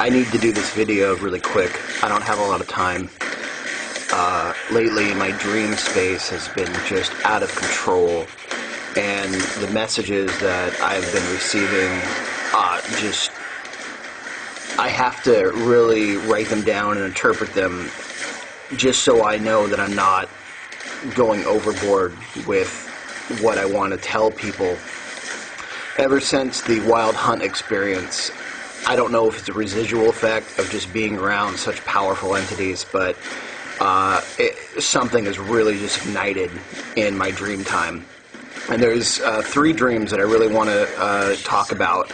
I need to do this video really quick. I don't have a lot of time. Lately, my dream space has been just out of control, and the messages that I've been receiving, I have to really write them down and interpret them just so I know that I'm not going overboard with what I want to tell people. Ever since the Wild Hunt experience, I don't know if it's a residual effect of just being around such powerful entities, but something has really just ignited in my dream time. And there's 3 dreams that I really want to talk about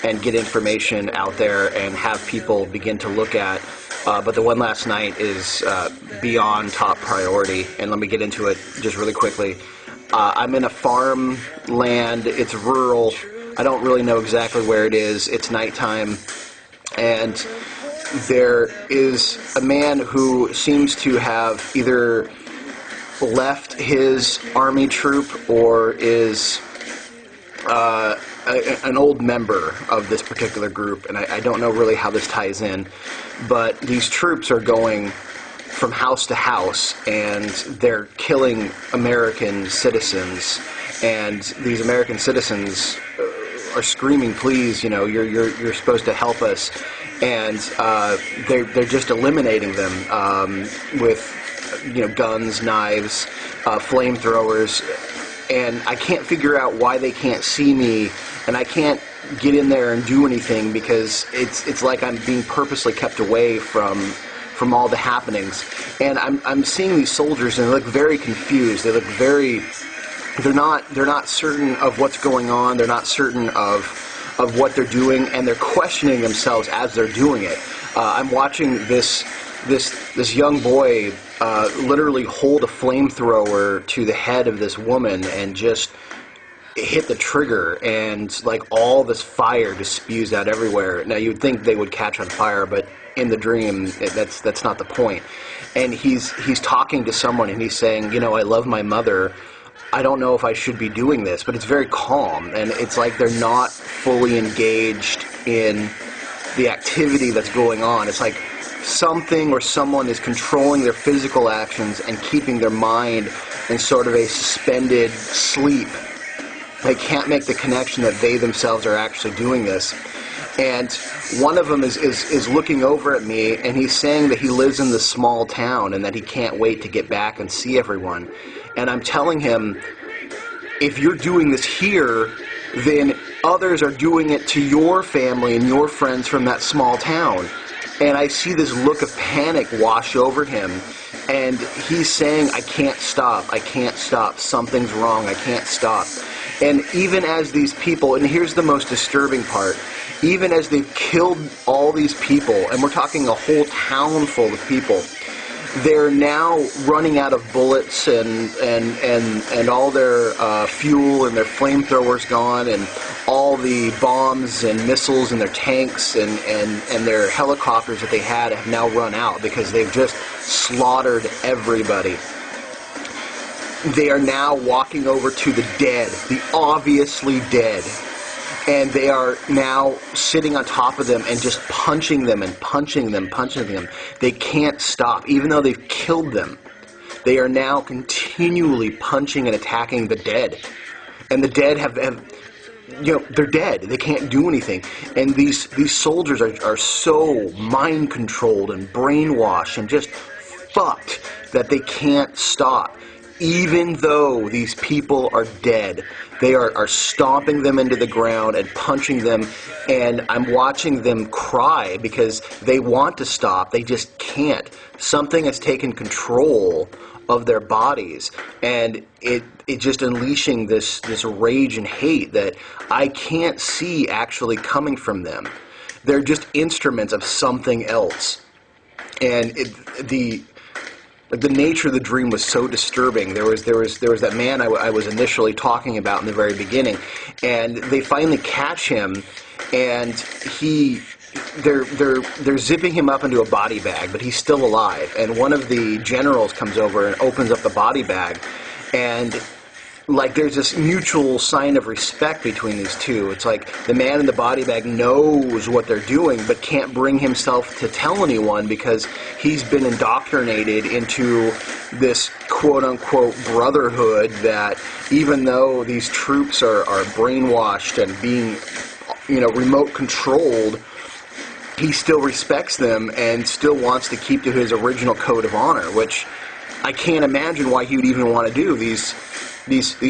and get information out there and have people begin to look at. But the one last night is beyond top priority, and let me get into it just really quickly. I'm in a farmland. It's rural. I don't really know exactly where it is. It's nighttime, and there is a man who seems to have either left his army troop or is an old member of this particular group, and I don't know really how this ties in, but these troops are going from house to house, and they're killing American citizens, and these American citizens are screaming, "Please, you're supposed to help us," and they're just eliminating them with guns, knives, flamethrowers, and I can't figure out why they can't see me, and I can't get in there and do anything because it's like I'm being purposely kept away from all the happenings. And I'm seeing these soldiers, and they look very confused. They look they're not certain of what's going on. They're not certain of what they're doing, and they're questioning themselves as they're doing it. I'm watching this young boy literally hold a flamethrower to the head of this woman and just hit the trigger, and like all this fire just spews out everywhere. Now you'd think they would catch on fire, but in the dream that's not the point. And he's talking to someone, and he's saying, I love my mother. I don't know if I should be doing this, but it's very calm, and it's like they're not fully engaged in the activity that's going on. It's like something or someone is controlling their physical actions and keeping their mind in sort of a suspended sleep. They can't make the connection that they themselves are actually doing this. And one of them is looking over at me, and he's saying that he lives in this small town and that he can't wait to get back and see everyone. And I'm telling him, if you're doing this here, then others are doing it to your family and your friends from that small town. And I see this look of panic wash over him, and he's saying, I can't stop, something's wrong, I can't stop. And even as these people, and here's the most disturbing part, even as they've killed all these people, and we're talking a whole town full of people, they're now running out of bullets, and all their fuel and their flamethrowers gone, and all the bombs and missiles and their tanks and their helicopters that they had have now run out because they've just slaughtered everybody. They are now walking over to the dead, the obviously dead, and they are now sitting on top of them and just punching them and punching them. They can't stop, even though they've killed them. They are now continually punching and attacking the dead, and the dead have they're dead. They can't do anything, and these soldiers are so mind controlled and brainwashed and just fucked that they can't stop. Even though these people are dead, they are stomping them into the ground and punching them, and I'm watching them cry because they want to stop, they just can't. Something has taken control of their bodies, and it just unleashing this rage and hate that I can't see actually coming from them. They're just instruments of something else, and the nature of the dream was so disturbing. There was that man I was initially talking about in the very beginning, and they finally catch him, and they're zipping him up into a body bag, but he's still alive. And one of the generals comes over and opens up the body bag, and like there's this mutual sign of respect between these two. It's like the man in the body bag knows what they're doing, but can't bring himself to tell anyone because he's been indoctrinated into this quote-unquote brotherhood that even though these troops are brainwashed and being, remote controlled, he still respects them and still wants to keep to his original code of honor, which I can't imagine why he would even want to do. These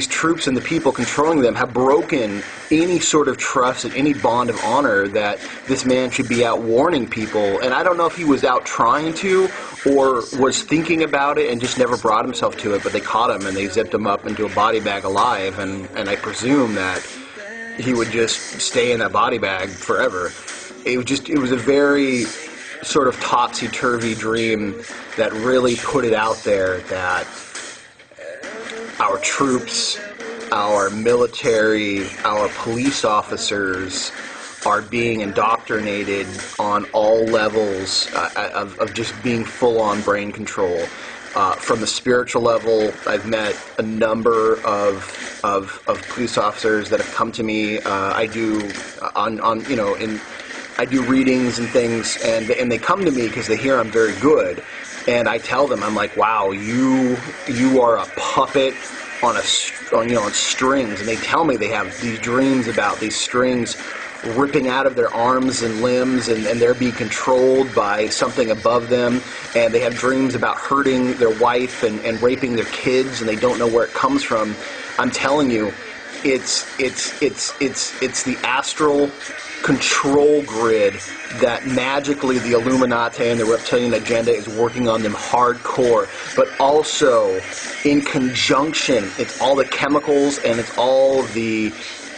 troops and the people controlling them have broken any sort of trust and any bond of honor that this man should be out warning people. And I don't know if he was out trying to or was thinking about it and just never brought himself to it, but they caught him and they zipped him up into a body bag alive, and I presume that he would just stay in that body bag forever. It was a very sort of topsy-turvy dream that really put it out there that our troops, our military, our police officers are being indoctrinated on all levels of just being full-on brain control. From the spiritual level, I've met a number of police officers that have come to me. I do I do readings and things, and they come to me because they hear I'm very good. And I tell them, I'm like, wow, you are a puppet on strings. And they tell me they have these dreams about these strings ripping out of their arms and limbs, and they're being controlled by something above them. And they have dreams about hurting their wife and raping their kids, and they don't know where it comes from. I'm telling you, it's the astral control grid that magically the Illuminati and the reptilian agenda is working on them hardcore, but also in conjunction, it's all the chemicals and it's all the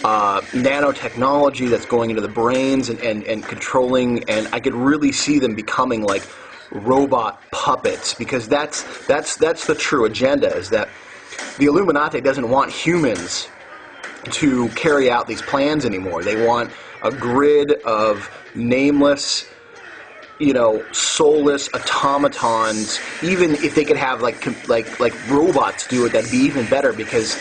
nanotechnology that's going into the brains and controlling, and I could really see them becoming like robot puppets, because that's the true agenda, is that the Illuminati doesn't want humans to carry out these plans anymore. They want a grid of nameless, soulless automatons. Even if they could have like robots do it, that'd be even better, because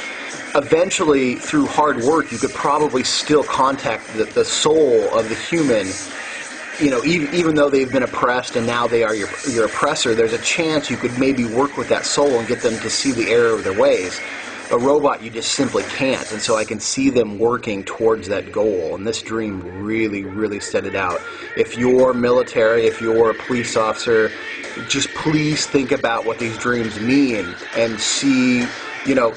eventually through hard work you could probably still contact the soul of the human. Even though they've been oppressed and now they are your oppressor, there's a chance you could maybe work with that soul and get them to see the error of their ways. A robot, you just simply can't, and so I can see them working towards that goal, and this dream really, really set it out. If you're military, if you're a police officer, just please think about what these dreams mean and see,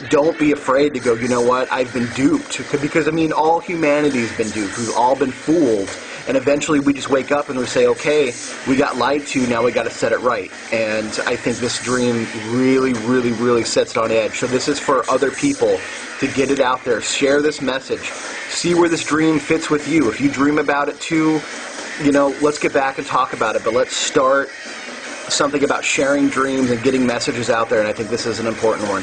don't be afraid to go, you know what, I've been duped, because, all humanity's been duped. We've all been fooled. And eventually we just wake up and we say, okay, we got lied to, now we got to set it right. And I think this dream really, really, really sets it on edge. So this is for other people to get it out there. Share this message. See where this dream fits with you. If you dream about it too, let's get back and talk about it. But let's start something about sharing dreams and getting messages out there. And I think this is an important one.